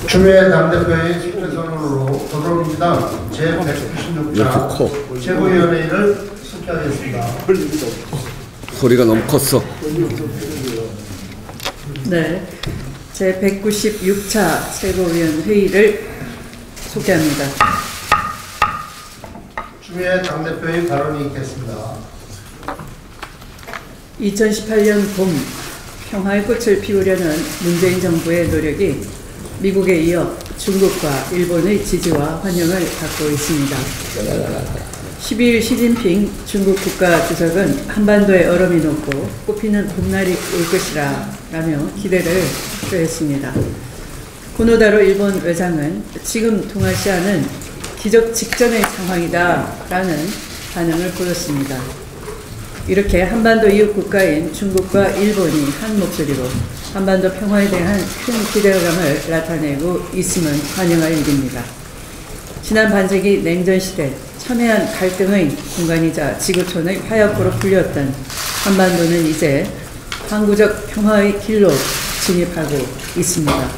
추미애 당대표의 집회선언으로 더불어민주당 제196차 최고위원회의를 소개하겠습니다. 소리가 너무 컸어. 네, 제196차 최고위원 회의를 소개합니다. 추미애 당대표의 발언이 있겠습니다. 2018년 봄 평화의 꽃을 피우려는 문재인 정부의 노력이 미국에 이어 중국과 일본의 지지와 환영을 받고 있습니다. 12일 시진핑 중국 국가주석은 한반도에 얼음이 녹고 꽃피는 봄날이 올 것이라 라며 기대를 표했습니다. 고노다로 일본 외상은 지금 동아시아는 기적 직전의 상황이다 라는 반응을 보였습니다. 이렇게 한반도 이웃 국가인 중국과 일본이 한 목소리로 한반도 평화에 대한 큰 기대감을 나타내고 있음은 환영할 일입니다. 지난 반세기 냉전시대 첨예한 갈등의 공간이자 지구촌의 화약고로 불렸던 한반도는 이제 항구적 평화의 길로 진입하고 있습니다.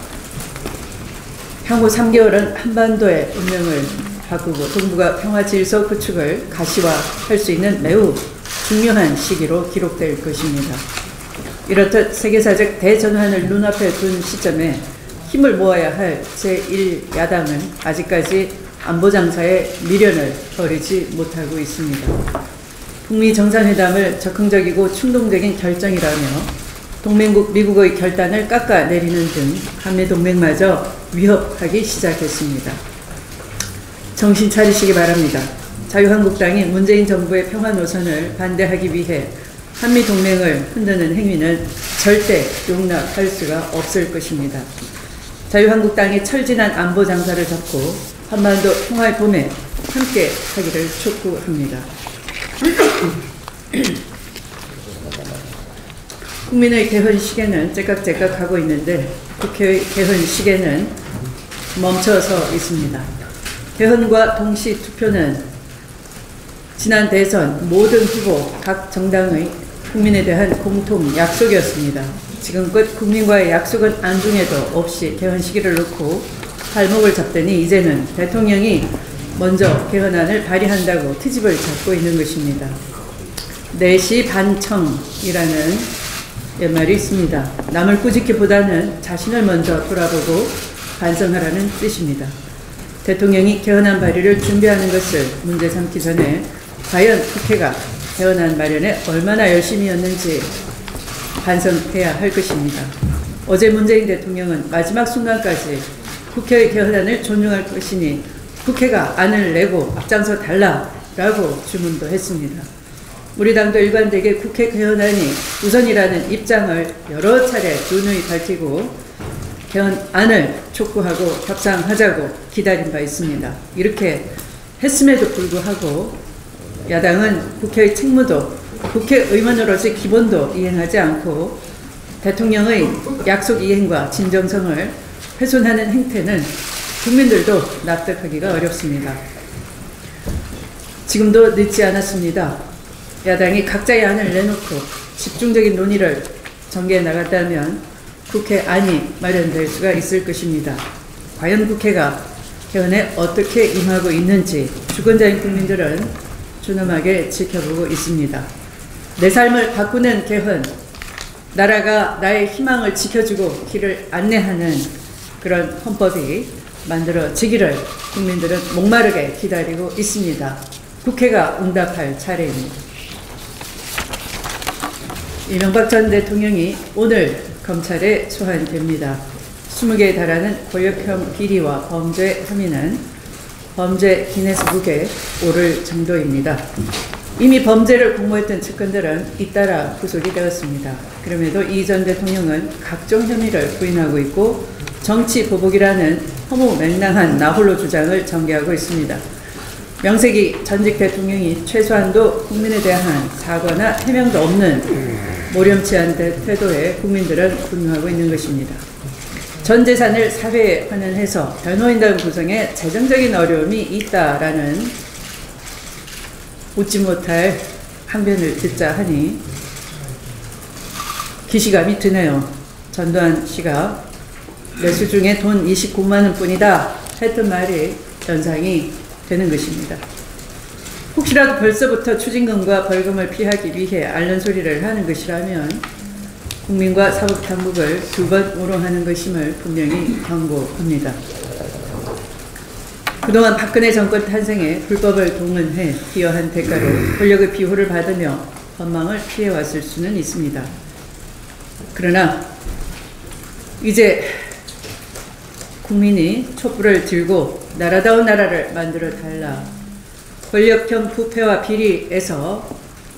향후 3개월은 한반도의 운명을 바꾸고 동북아 평화 질서 구축을 가시화할 수 있는 매우 중요한 시기로 기록될 것입니다. 이렇듯 세계사적 대전환을 눈앞에 둔 시점에 힘을 모아야 할 제1야당은 아직까지 안보장사의 미련을 버리지 못하고 있습니다. 북미 정상회담을 적극적이고 충동적인 결정이라며 동맹국 미국의 결단을 깎아내리는 등 한미동맹마저 위협하기 시작했습니다. 정신 차리시기 바랍니다. 자유한국당이 문재인 정부의 평화 노선을 반대하기 위해 한미동맹을 흔드는 행위는 절대 용납할 수가 없을 것입니다. 자유한국당이 철진한 안보 장사를 접고 한반도 평화의 봄에 함께 하기를 촉구합니다. 국민의 개헌 시계는 째깍째깍 하고 있는데 국회의 개헌 시계는 멈춰서 있습니다. 개헌과 동시 투표는 지난 대선 모든 후보, 각 정당의 국민에 대한 공통 약속이었습니다. 지금껏 국민과의 약속은 안중에도 없이 개헌 시기를 놓고 발목을 잡더니 이제는 대통령이 먼저 개헌안을 발의한다고 트집을 잡고 있는 것입니다. 내시 반청이라는 옛말이 있습니다. 남을 꾸짖기보다는 자신을 먼저 돌아보고 반성하라는 뜻입니다. 대통령이 개헌안 발의를 준비하는 것을 문제 삼기 전에 과연 국회가 개헌안 마련에 얼마나 열심히였는지 반성해야 할 것입니다. 어제 문재인 대통령은 마지막 순간까지 국회의 개헌안을 존중할 것이니 국회가 안을 내고 앞장서 달라라고 주문도 했습니다. 우리 당도 일관되게 국회 개헌안이 우선이라는 입장을 여러 차례 누누이 밝히고 개헌안을 촉구하고 협상하자고 기다린 바 있습니다. 이렇게 했음에도 불구하고 야당은 국회의 책무도 국회의원으로서의 기본도 이행하지 않고 대통령의 약속 이행과 진정성을 훼손하는 행태는 국민들도 납득하기가 어렵습니다. 지금도 늦지 않았습니다. 야당이 각자의 안을 내놓고 집중적인 논의를 전개해 나갔다면 국회 안이 마련될 수가 있을 것입니다. 과연 국회가 개헌에 어떻게 임하고 있는지 주권자인 국민들은 준엄하게 지켜보고 있습니다. 내 삶을 바꾸는 개헌, 나라가 나의 희망을 지켜주고 길을 안내하는 그런 헌법이 만들어지기를 국민들은 목마르게 기다리고 있습니다. 국회가 응답할 차례입니다. 이명박 전 대통령이 오늘 검찰에 소환됩니다. 20개에 달하는 고역형 비리와 범죄 혐의는 범죄 기네스북에 오를 정도입니다. 이미 범죄를 공모했던 측근들은 잇따라 구속이 되었습니다. 그럼에도 이 전 대통령은 각종 혐의를 부인하고 있고 정치 보복이라는 허무맹랑한 나홀로 주장을 전개하고 있습니다. 명색이 전직 대통령이 최소한도 국민에 대한 사과나 해명도 없는 모렴치한 태도에 국민들은 분노하고 있는 것입니다. 전 재산을 사회에 환원해서 변호인단 구성에 재정적인 어려움이 있다라는 웃지 못할 항변을 듣자 하니 기시감이 드네요. 전두환 씨가 매수 중에 돈 29만 원뿐이다 했던 말이 연상이 되는 것입니다. 혹시라도 벌써부터 추징금과 벌금을 피하기 위해 앓는 소리를 하는 것이라면 국민과 사법당국을 두 번 우롱하는 것임을 분명히 경고합니다. 그동안 박근혜 정권 탄생에 불법을 동원해 기여한 대가로 권력의 비호를 받으며 법망을 피해왔을 수는 있습니다. 그러나 이제 국민이 촛불을 들고 나라다운 나라를 만들어 달라 권력형 부패와 비리에서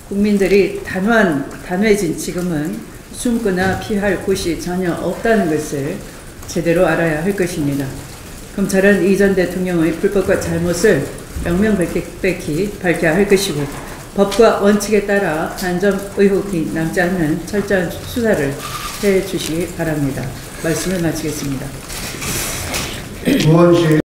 국민들이 단호해진 지금은 숨거나 피할 곳이 전혀 없다는 것을 제대로 알아야 할 것입니다. 검찰은 이 전 대통령의 불법과 잘못을 명명백백히 밝혀야 할 것이고 법과 원칙에 따라 한점 의혹이 남지 않는 철저한 수사를 해주시기 바랍니다. 말씀을 마치겠습니다. 의원실